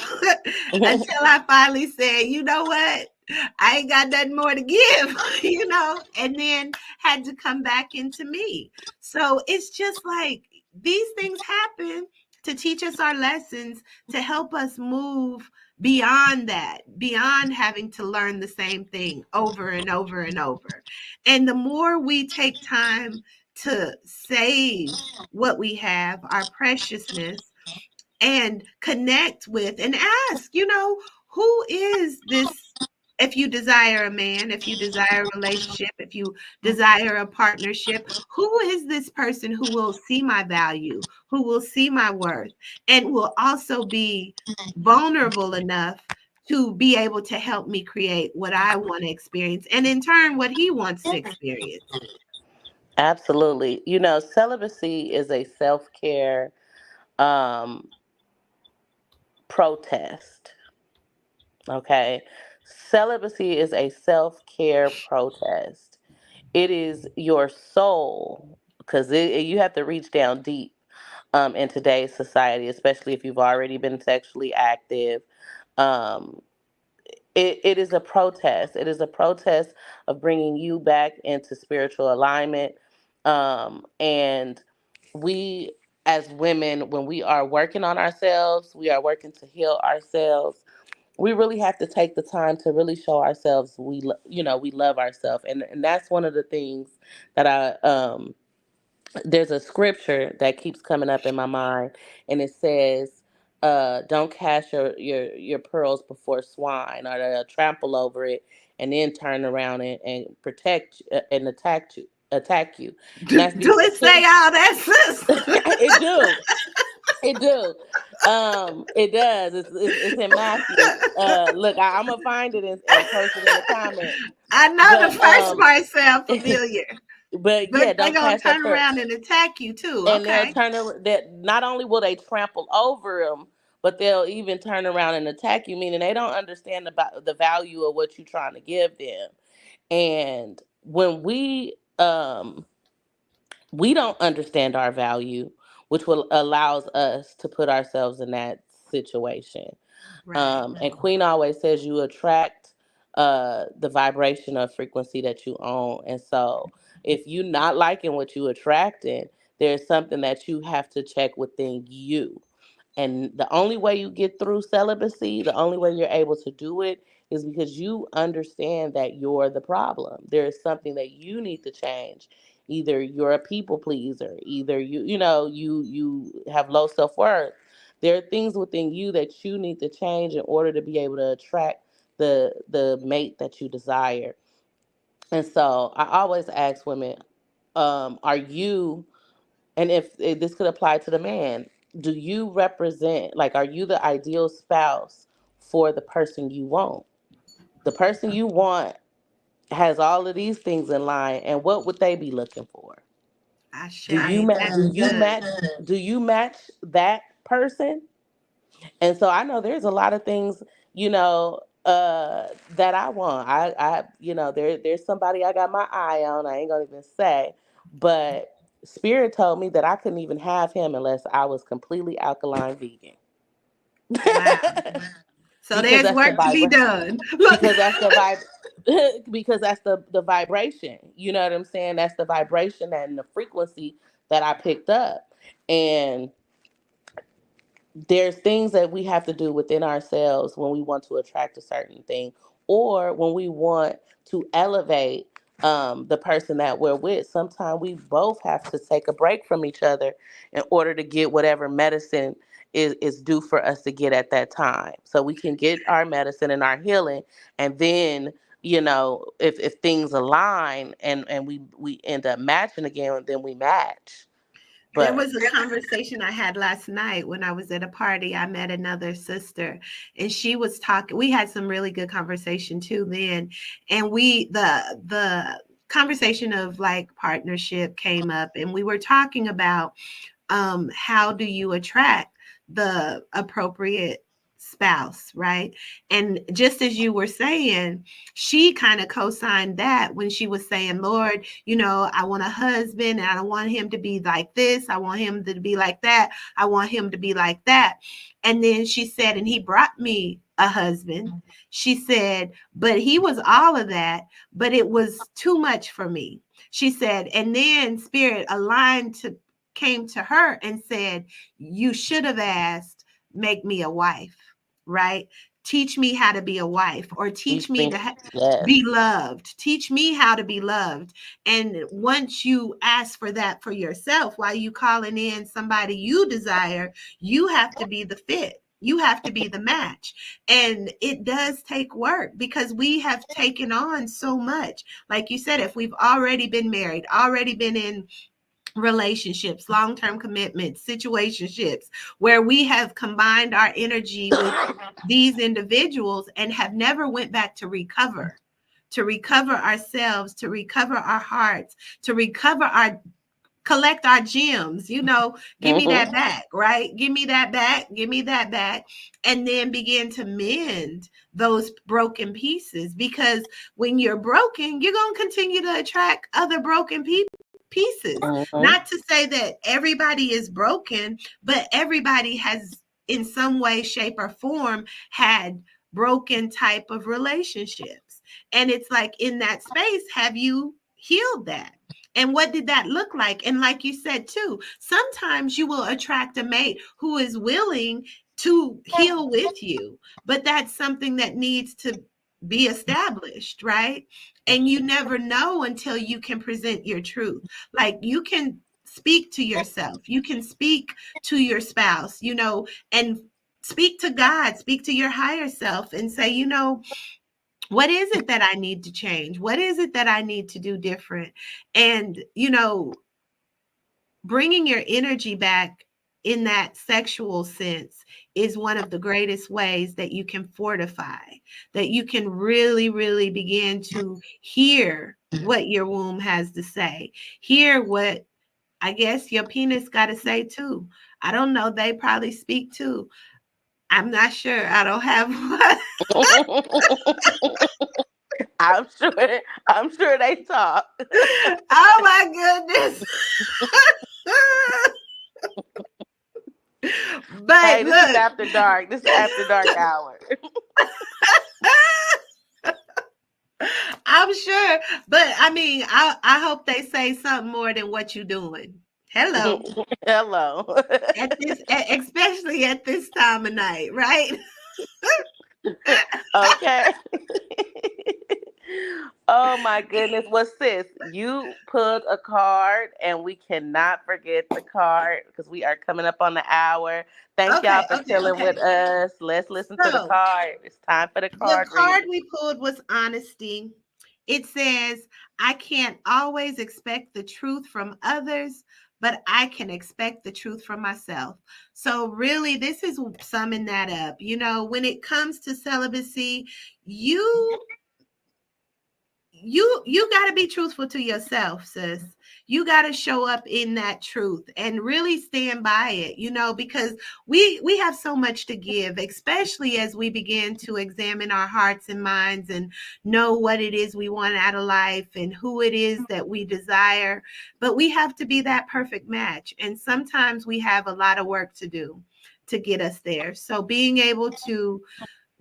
Speaker 2: until I finally said, you know what? I ain't got nothing more to give, and then had to come back into me. So it's just like these things happen to teach us our lessons, to help us move beyond that, beyond having to learn the same thing over and over and over. And the more we take time to save what we have, our preciousness, and connect with and ask, who is this? If you desire a man, if you desire a relationship, if you desire a partnership, who is this person who will see my value, who will see my worth, and will also be vulnerable enough to be able to help me create what I want to experience and in turn what he wants to experience.
Speaker 1: absolutely. Celibacy is a self care um, protest. Okay. Celibacy is a self care protest. It is your soul, because you have to reach down deep in today's society, especially if you've already been sexually active. Um, it is a protest. It is a protest of bringing you back into spiritual alignment. And we, as women, when we are working on ourselves, we are working to heal ourselves. We really have to take the time to really show ourselves we love ourselves, and that's one of the things that I there's a scripture that keeps coming up in my mind, and it says, don't cast your pearls before swine, or they'll trample over it and then turn around and protect and attack you. And that's
Speaker 2: Do it say all that, sis?
Speaker 1: it do. It do. It does. It's in Matthew. Look, I'm gonna find it and post it in the comments.
Speaker 2: I know the
Speaker 1: But
Speaker 2: first part sound familiar,
Speaker 1: but
Speaker 2: but
Speaker 1: yeah,
Speaker 2: they
Speaker 1: don't
Speaker 2: gonna
Speaker 1: cast your
Speaker 2: turn
Speaker 1: pearl.
Speaker 2: around and attack you too.
Speaker 1: And they'll
Speaker 2: Okay.
Speaker 1: turn that, not only will they trample over them, but they'll even turn around and attack you, meaning they don't understand about the value of what you're trying to give them. And when we don't understand our value, which will allows us to put ourselves in that situation.
Speaker 2: Right.
Speaker 1: And Queen always says you attract the vibration of frequency that you own. And so if you're not liking what you attracting, there's something that you have to check within you. And the only way you get through celibacy, the only way you're able to do it is because you understand that you're the problem. There is something that you need to change. Either you're a people pleaser, either you have low self-worth. There are things within you that you need to change in order to be able to attract the mate that you desire. And so I always ask women, are you, and if this could apply to the man, do you represent, like, are you the ideal spouse for the person you want? The person you want has all of these things in line, and what would they be looking for?
Speaker 2: Ashe.
Speaker 1: Do you
Speaker 2: That's good.
Speaker 1: do you match that person? And so I know there's a lot of things, that I want. There's somebody I got my eye on. I ain't gonna even say, but Spirit told me that I couldn't even have him unless I was completely alkaline vegan.
Speaker 2: Wow. So
Speaker 1: because
Speaker 2: there's
Speaker 1: that's the
Speaker 2: work to be
Speaker 1: vibration.
Speaker 2: done. Look,
Speaker 1: Because that's the vibe. Because that's the vibration. You know what I'm saying? That's the vibration and the frequency that I picked up. And there's things that we have to do within ourselves when we want to attract a certain thing, or when we want to elevate the person that we're with. Sometimes we both have to take a break from each other in order to get whatever medicine is due for us to get at that time, so we can get our medicine and our healing. And then, if things align and we end up matching again, then we match.
Speaker 2: there
Speaker 1: But
Speaker 2: was a conversation I had last night when I was at a party. I met another sister and she was talking. We had some really good conversation too then. And the conversation of like partnership came up and we were talking about how do you attract the appropriate spouse, right? And just as you were saying, she kind of co-signed that when she was saying, Lord, I want a husband and I don't want him to be like this. I want him to be like that. I want him to be like that. And then she said, and he brought me a husband. She said, but he was all of that, but it was too much for me. She said, and then spirit aligned to came to her and said, you should have asked, make me a wife, right? Teach me how to be a wife, or
Speaker 1: you
Speaker 2: teach me
Speaker 1: think,
Speaker 2: to
Speaker 1: yes.
Speaker 2: be loved. Teach me how to be loved. And once you ask for that for yourself, while you calling in somebody you desire, you have to be the fit. You have to be the match. And it does take work because we have taken on so much. Like you said, if we've already been married, already been in relationships, long-term commitments, situationships, where we have combined our energy with these individuals and have never went back to recover ourselves, to recover our hearts, to recover our collect our gems, give me
Speaker 1: Hmm.
Speaker 2: that back, right? Give me that back, give me that back, and then begin to mend those broken pieces. Because when you're broken, you're going to continue to attract other broken pieces.
Speaker 1: Hmm.
Speaker 2: Not to say that everybody is broken, but everybody has, in some way, shape, or form, had broken type of relationships. And it's like, in that space, have you healed that? And what did that look like? And like you said too, sometimes you will attract a mate who is willing to heal with you, but that's something that needs to be established, right? And you never know until you can present your truth. Like, you can speak to yourself, you can speak to your spouse, and speak to God, speak to your higher self and say, what is it that I need to change? What is it that I need to do different? And, bringing your energy back in that sexual sense is one of the greatest ways that you can fortify, that you can really, really begin to hear what your womb has to say, hear what I guess your penis got to say too. I don't know. They probably speak too. I'm not sure. I don't have one.
Speaker 1: I'm sure. I'm sure they talk.
Speaker 2: Oh my goodness. But
Speaker 1: Hey, this is
Speaker 2: look,
Speaker 1: after dark. This is after dark hour.
Speaker 2: I'm sure. But I mean, I hope they say something more than what you doing. Hello.
Speaker 1: Hello.
Speaker 2: Especially at this time of night, right?
Speaker 1: Okay. Oh my goodness. Well, sis, you pulled a card and we cannot forget the card because we are coming up on the hour. Thank y'all
Speaker 2: Okay,
Speaker 1: for
Speaker 2: okay,
Speaker 1: chilling with
Speaker 2: okay.
Speaker 1: us. Let's listen to the
Speaker 2: So
Speaker 1: card. It's time for the
Speaker 2: the
Speaker 1: card
Speaker 2: card
Speaker 1: reading.
Speaker 2: we pulled was honesty. It says, I can't always expect the truth from others, but I can expect the truth from myself. So, really, this is summing that up. When it comes to celibacy, you you got to be truthful to yourself, sis. You got to show up in that truth and really stand by it, because we have so much to give, especially as we begin to examine our hearts and minds and know what it is we want out of life and who it is that we desire. But we have to be that perfect match, and sometimes we have a lot of work to do to get us there. So being able to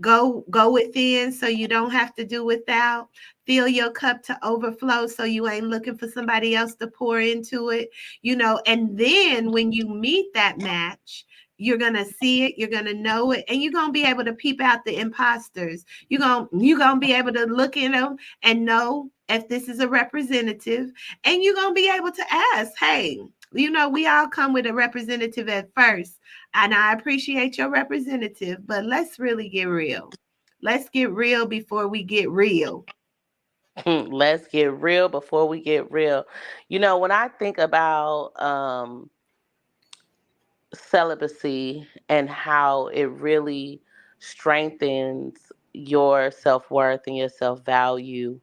Speaker 2: go within so you don't have to do without. Fill your cup to overflow so you ain't looking for somebody else to pour into it, and then when you meet that match, you're going to see it, you're going to know it, and you're going to be able to peep out the imposters. You're going to be able to look in them and know if this is a representative, and you're going to be able to ask, hey, we all come with a representative at first, and I appreciate your representative, but let's really get real. Let's get real before we get real.
Speaker 1: Let's get real before we get real. When I think about celibacy and how it really strengthens your self worth and your self value,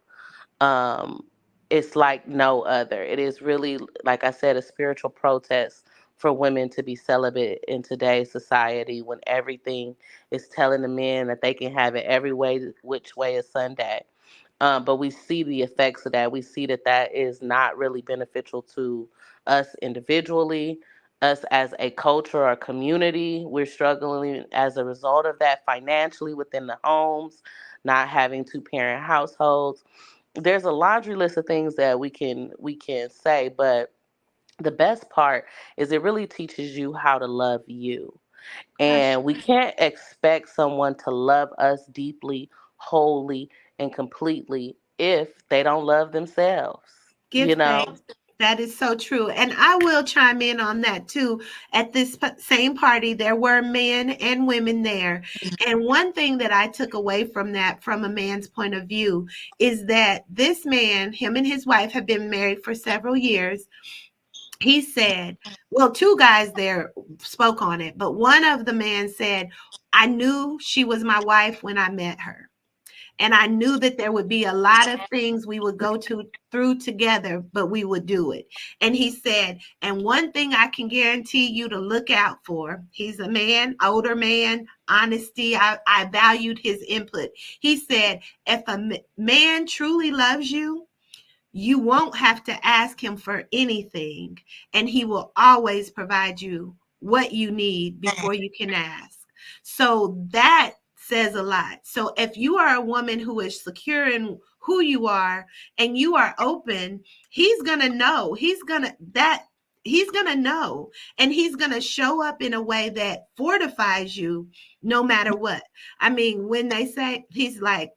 Speaker 1: um, it's like no other. It is really, like I said, a spiritual protest for women to be celibate in today's society when everything is telling the men that they can have it every way, which way is Sunday. But we see the effects of that. We see that that is not really beneficial to us individually, us as a culture or community. We're struggling as a result of that financially within the homes, not having two parent households. There's a laundry list of things that we can say, but the best part is it really teaches you how to love you.
Speaker 2: That's
Speaker 1: And we can't expect someone to love us deeply, wholly, and completely if they don't love themselves, you
Speaker 2: give
Speaker 1: know?
Speaker 2: thanks. That is so true. And I will chime in on that too. At this same party, there were men and women there. And one thing that I took away from that, from a man's point of view, is that this man, him and his wife, have been married for several years. He said, well, two guys there spoke on it, but one of the men said, I knew she was my wife when I met her. And I knew that there would be a lot of things we would go to through together, but we would do it. And he said, and one thing I can guarantee you to look out for, he's a man, older man, honesty. I valued his input. He said, if a man truly loves you, you won't have to ask him for anything, and he will always provide you what you need before you can ask. So that says a lot. So if you are a woman who is secure in who you are and you are open, he's going to know. He's going to know, and he's going to show up in a way that fortifies you no matter what. I mean, when they say, he's like,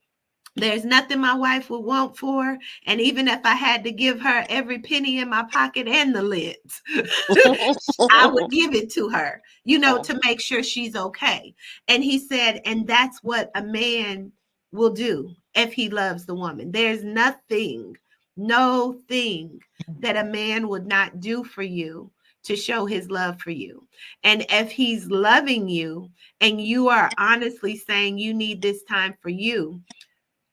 Speaker 2: there's nothing my wife would want for. And even if I had to give her every penny in my pocket and the lids, I would give it to her, to make sure she's okay. And he said, and that's what a man will do if he loves the woman. There's nothing, no thing that a man would not do for you to show his love for you. And if he's loving you and you are honestly saying you need this time for you,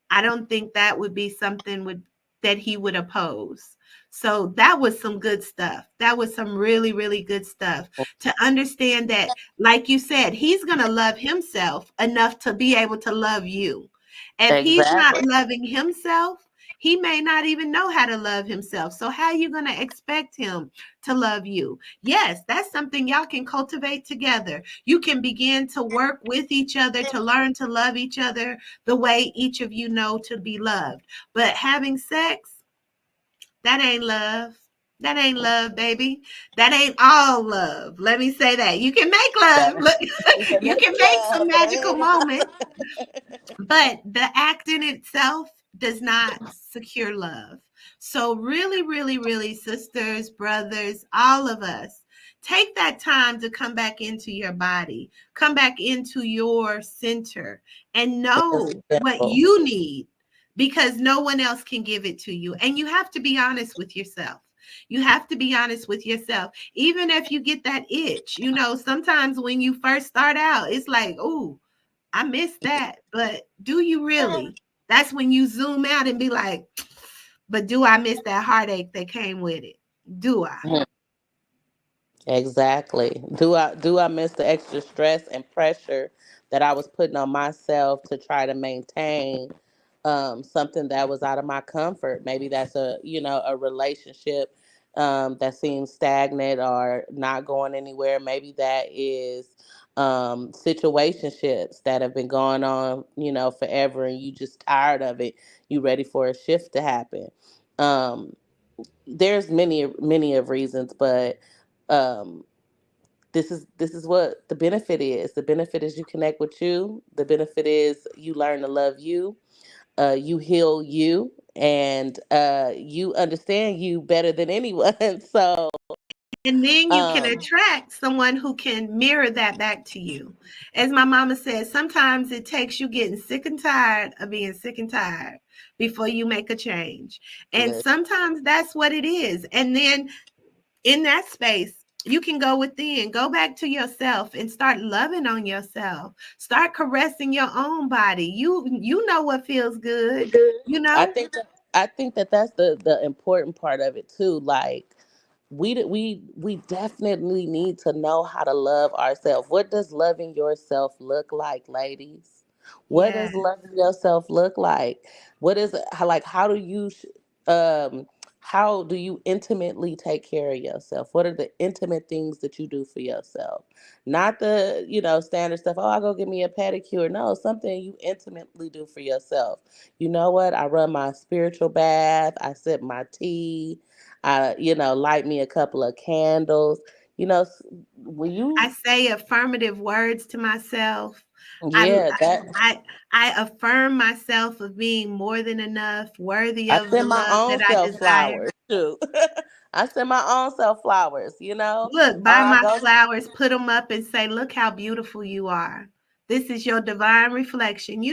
Speaker 2: I don't think that would be something that he would oppose. So that was some good stuff. That was some really, really good stuff to understand that, like you said, he's going to love himself enough to be able to love you. If he's not
Speaker 1: Exactly.
Speaker 2: loving himself, he may not even know how to love himself. So how are you going to expect him to love you? Yes, that's something y'all can cultivate together. You can begin to work with each other to learn to love each other the way each of you know to be loved. But having sex, that ain't love. That ain't love, baby. That ain't all love. Let me say that. You can make love. Look,
Speaker 1: You can
Speaker 2: you
Speaker 1: make
Speaker 2: can make some
Speaker 1: love, but
Speaker 2: magical
Speaker 1: it
Speaker 2: moments, but the act in itself does not secure love. So, really, really, really, sisters, brothers, all of us, take that time to come back into your body, come back into your center, and
Speaker 1: Yes,
Speaker 2: know what
Speaker 1: simple.
Speaker 2: you need, because no one else can give it to you. And you have to be honest with yourself. You have to be honest with yourself. Even if you get that itch, sometimes when you first start out, it's like, oh, I missed that. But do you really? That's when you zoom out and be like, but do I miss that heartache that came with it? Do I?
Speaker 1: Exactly. Do I miss the extra stress and pressure that I was putting on myself to try to maintain something that was out of my comfort? Maybe that's a relationship that seems stagnant or not going anywhere. Maybe that is situationships that have been going on, forever, and you just tired of it. You ready for a shift to happen. Um, there's many of reasons, but um, this is what the benefit is. The benefit is you connect with you. The benefit is you learn to love you. You heal you, and you understand you better than anyone. So,
Speaker 2: And then you can
Speaker 1: um,
Speaker 2: attract someone who can mirror that back to you. As my mama said, sometimes it takes you getting sick and tired of being sick and tired before you make a change. And
Speaker 1: listen,
Speaker 2: sometimes that's what it is. And then in that space, you can go within, go back to yourself and start loving on yourself. Start caressing your own body. You know what feels good, you
Speaker 1: I
Speaker 2: know?
Speaker 1: think that that's the important part of it too. Like we definitely need to know how to love ourselves. What does loving yourself look like, ladies? What
Speaker 2: Yeah.
Speaker 1: does loving yourself look like? What is it like? Um how do you intimately take care of yourself? What are the intimate things that you do for yourself? Not the, standard stuff. Oh, I go get me a pedicure. No, something you intimately do for yourself. You know what? I run my spiritual bath. I sip my tea. I, light me a couple of candles. You know, when
Speaker 2: I
Speaker 1: you,
Speaker 2: say affirmative words to myself. I
Speaker 1: yeah, that
Speaker 2: I affirm myself of being more than enough, worthy
Speaker 1: I
Speaker 2: of the
Speaker 1: send my
Speaker 2: love that
Speaker 1: own
Speaker 2: I
Speaker 1: self
Speaker 2: desire.
Speaker 1: flowers too. I send my own self flowers.
Speaker 2: Look,
Speaker 1: Or
Speaker 2: buy
Speaker 1: I
Speaker 2: my
Speaker 1: go.
Speaker 2: flowers, put them up, and say, look how beautiful you are. This is your divine reflection.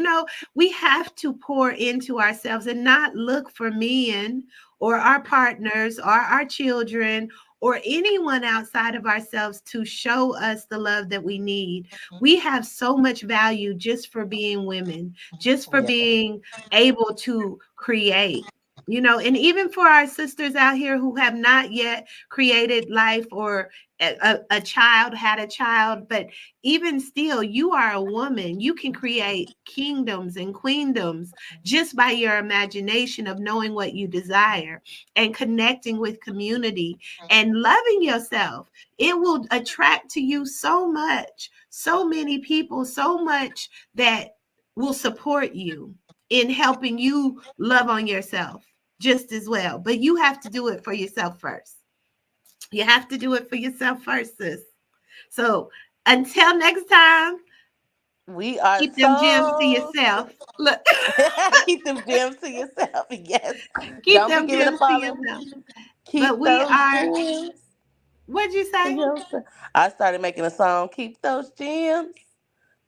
Speaker 2: We have to pour into ourselves and not look for men or our partners or our children or anyone outside of ourselves to show us the love that we need. We have so much value just for being women, just for
Speaker 1: Yeah.
Speaker 2: being able to create. And even for our sisters out here who have not yet created life or a child had a child, but even still, you are a woman. You can create kingdoms and queendoms just by your imagination of knowing what you desire and connecting with community and loving yourself. It will attract to you so much, so many people, so much that will support you in helping you love on yourself just as well. But you have to do it for yourself first. You have to do it for yourself first, sis. So until next time,
Speaker 1: We are
Speaker 2: keep them gems to
Speaker 1: so
Speaker 2: yourself. Look,
Speaker 1: keep them gems to yourself. Yes.
Speaker 2: keep
Speaker 1: Don't be
Speaker 2: them
Speaker 1: giving up
Speaker 2: gems to
Speaker 1: all them.
Speaker 2: yourself. But
Speaker 1: Keep
Speaker 2: we
Speaker 1: those
Speaker 2: are,
Speaker 1: gems
Speaker 2: what'd you
Speaker 1: to
Speaker 2: say?
Speaker 1: yourself. I started making a song. Keep those gems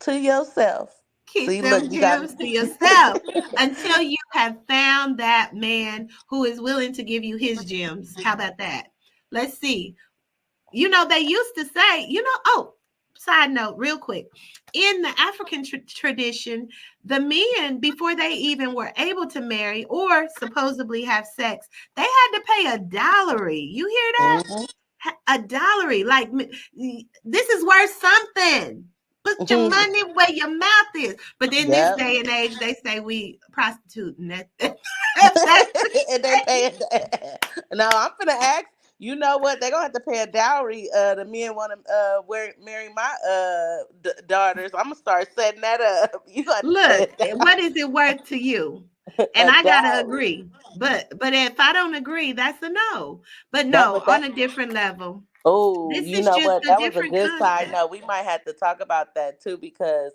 Speaker 1: to yourself.
Speaker 2: Keep
Speaker 1: See, look,
Speaker 2: them
Speaker 1: you got
Speaker 2: gems to yourself until you have found that man who is willing to give you his gems. How about that? Let's see. They used to say, oh, side note, real quick. In the African tradition, the men, before they even were able to marry or supposedly have sex, they had to pay a dowry. You hear that?
Speaker 1: Mhm.
Speaker 2: A dowry. Like, this is worth something. Put your
Speaker 1: Mhm.
Speaker 2: money where your mouth is. But in this
Speaker 1: Yep.
Speaker 2: day and age, they say we prostituting. If that's the
Speaker 1: And they pay it. No, I'm finna ask. You know what? They're gonna have to pay a dowry. The men want to marry my daughters. I'm gonna start setting that up. You gonna have to pay
Speaker 2: look, what is it worth to you? And
Speaker 1: a
Speaker 2: I gotta
Speaker 1: dowry.
Speaker 2: agree. But if I don't agree, that's a no. But
Speaker 1: That,
Speaker 2: no,
Speaker 1: but
Speaker 2: on
Speaker 1: that.
Speaker 2: a different level.
Speaker 1: Oh,
Speaker 2: This
Speaker 1: you
Speaker 2: is
Speaker 1: know
Speaker 2: just
Speaker 1: what?
Speaker 2: a
Speaker 1: That was a
Speaker 2: different
Speaker 1: good side
Speaker 2: concept.
Speaker 1: note. We might have to talk about that too because,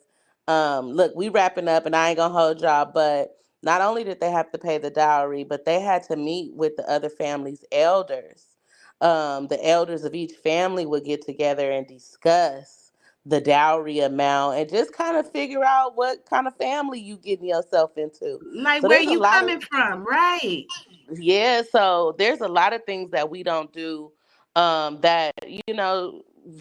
Speaker 1: look, we wrapping up, and I ain't gonna hold y'all, but Not only did they have to pay the dowry, but they had to meet with the other family's elders. The elders of each family would get together and discuss the dowry amount and just kind of figure out what kind of family you getting yourself into.
Speaker 2: Like
Speaker 1: So
Speaker 2: where
Speaker 1: there's a
Speaker 2: you
Speaker 1: lot of
Speaker 2: coming from, right?
Speaker 1: yeah, so there's a lot of things that we don't do, that,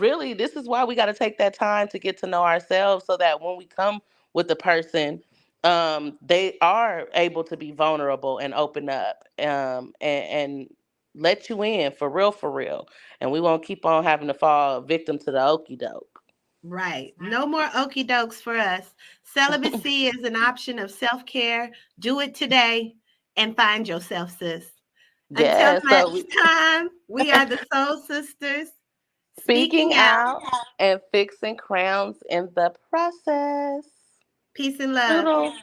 Speaker 1: really this is why we got to take that time to get to know ourselves so that when we come with the person, they are able to be vulnerable and open up, and let you in for real. And we won't keep on having to fall victim to the okey doke.
Speaker 2: Right. No more okey dokes for us. Celibacy is an option of self care. Do it today and find yourself, sis. Until
Speaker 1: Yeah, so
Speaker 2: next time, we are the Soul Sisters
Speaker 1: speaking
Speaker 2: speaking out.
Speaker 1: out and fixing crowns in the process.
Speaker 2: Peace and love.
Speaker 1: Toodles.